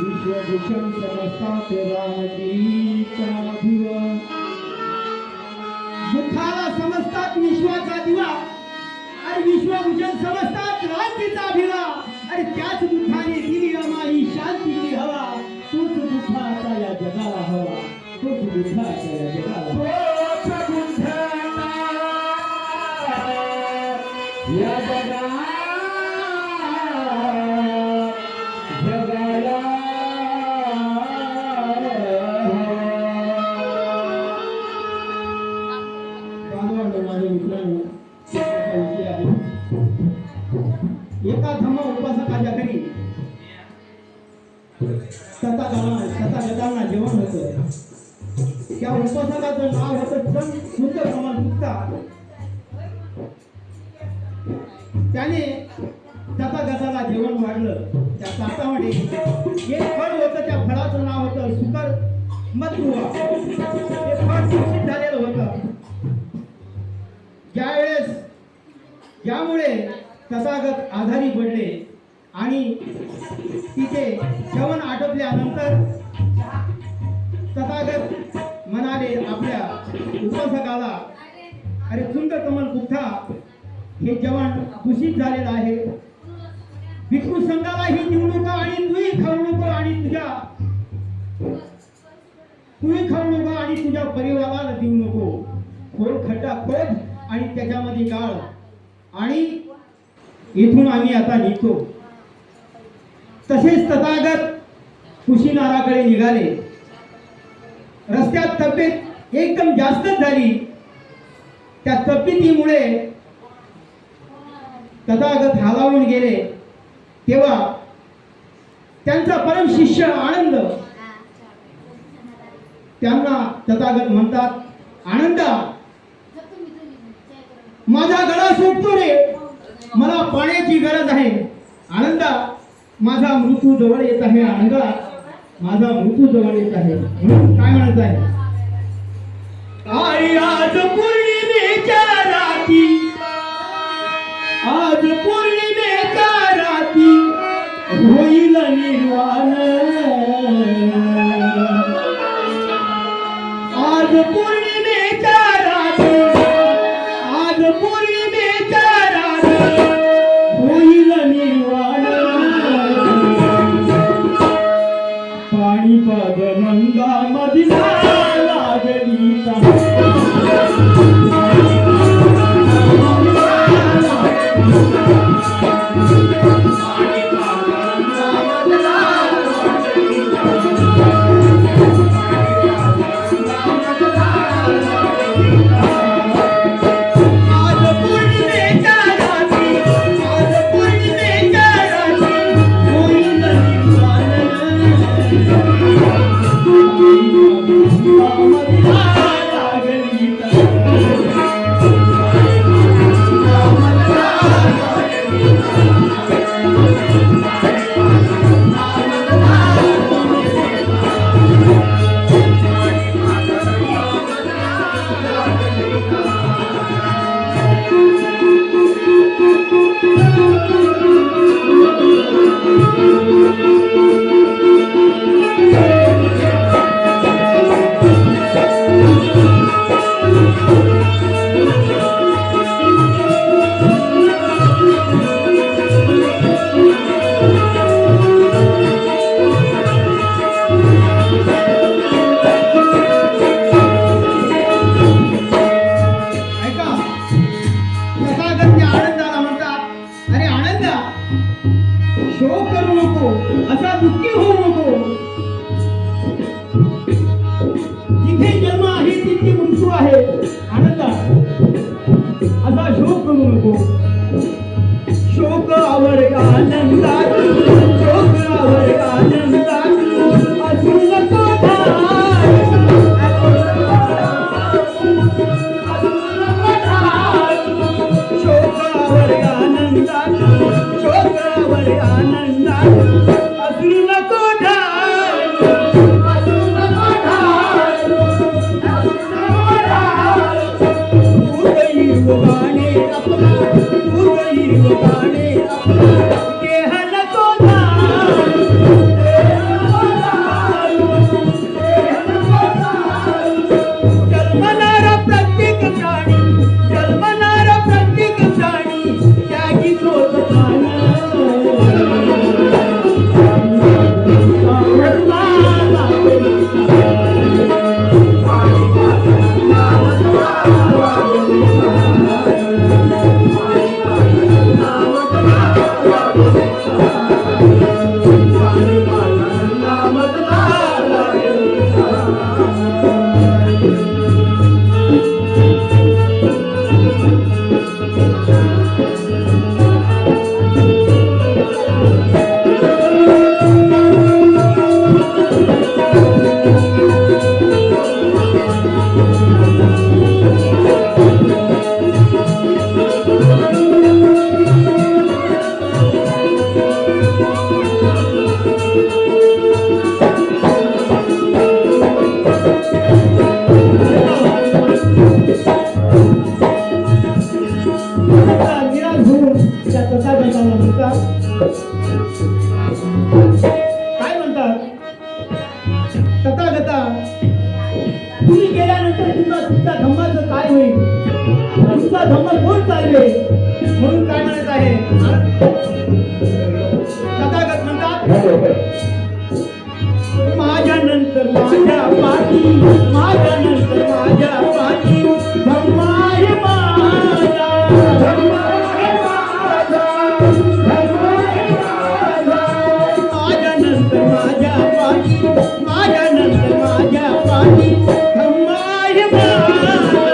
विश्वभूषण समस्तात रामजीचा दिवा बुद्धाला समजतात विश्वाचा दिवा आणि विश्वभूषण समजतात रामजीचा भिवा आणि त्याच बुद्धाने दिली आम्हाला शांतीची हवा तोच बुद्धाचा या जगाला हवा तोच बुद्धाचा या जगाला या जगाला एका धम्म उपासकाच्या घरी तथागतांना जेवण होतं. त्या उपासकाचं नाव होतं सुंदर कमल गुप्ता. त्याने तथागताला जेवण वाढलं. त्या ताटामध्ये एक फळ होतं. त्या फळाचं नाव होतं सुकर मधुवा. ते फळ दूषित झालेलं होतं. ज्यामुळे तथागत आजारी पडले आणि तिथे जेवण आटोपल्यानंतर तथागत म्हणाले आपल्या उपासकाला, अरे सुंदर कमल गुप्ता, हे जेवण दूषित झालेलं आहे. भिक्खू संघालाही देऊ नको आणि तूही खाऊ नको आणि तुझ्या परिवाराला देऊ नको. खोल खड्डा खोद आणि त्याच्यामध्ये गाळ आणि इथून आम्ही आता निघतो. तसेच तथागत कुशीनाराकडे निघाले. रस्त्यात तब्येत एकदम जास्तच झाली. त्या तब्येतीमुळे तथागत हालावून गेले. तेव्हा त्यांचा परम शिष्य आनंद त्यांना तथागत म्हणतात, आनंदा, माझा गळा सुटतो रे, मला पाण्याची गरज आहे. आनंदा, माझा मृत्यू जवळ येत आहे. आनंदा, माझा मृत्यू जवळ येत आहे. म्हणून काय म्हणत आहे, आज पौर्णिमेच्या रात्री, आज पौर्णिमेच्या रात्री होईल निर्वाण. आज पौर्णिमेच्या रात्री, आज पौर्णिमेच्या रात्री होईल निर्वाण. पाणीपद मंगा मधला लागली शोक आवर आनंदात असून तो माझ्यानंतर माझ्या पाठी धम्मा आहे माझा. माझ्यानंतर माझ्या पाठी माझ्यानंतर माझ्या पाठी धम्मा आहे माझा.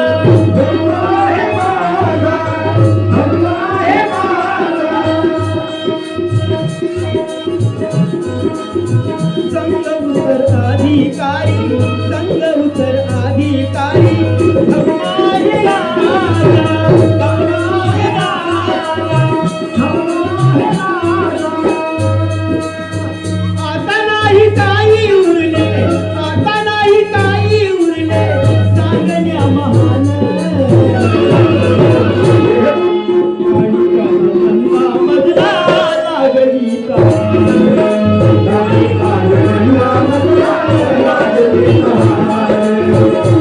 संग उतर अधिकारी संग उतर अधिकारी धम्मा आहे माझा. आता नाही काही उरले आता नाही काही उरले सांगण्या महान. आणि कालगंगा मधला लागली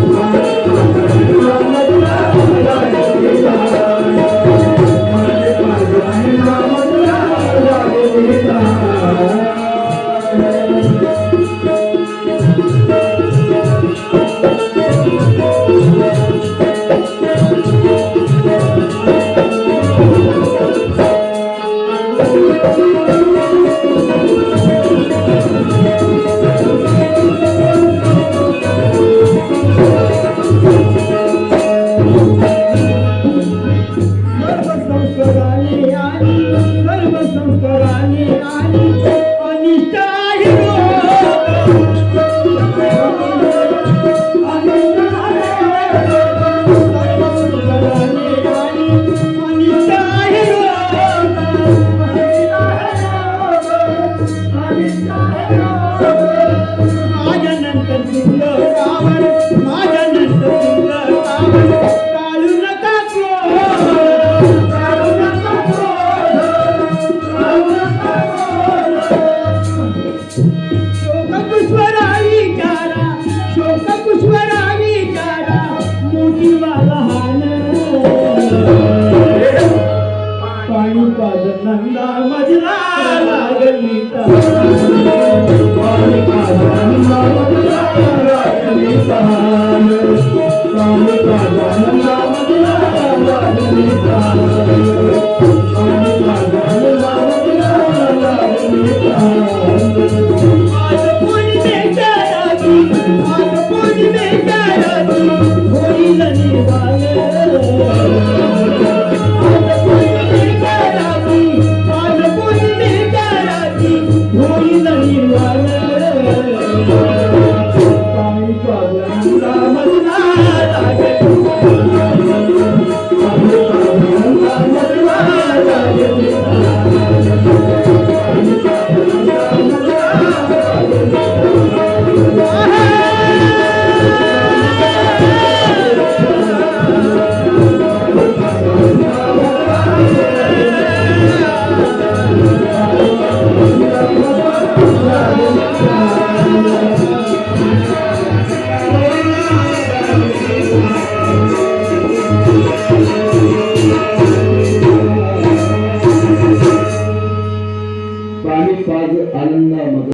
सर्व संस्काराने आणि अनिष्ट आहे माझ्यानंतर सुंदर कावड माझ्यानंतर सुंदर कावड काढू नका शोकपुष्परावी विचारा मोठी वालहान. पाणी पाज नंदा मधला लागली पाणी पाज नंदा मधला लागली पाणी पाज नंदा मधला लागली पाणी पाज नंदा मधला लागली. आज पौर्णिमेच्या रात्री होईल निर्वाण. आज पौर्णिमेच्या रात्री होईल निर्वाण. पाणी पाजला मधला लागली पाणी पाजला मधला लागली.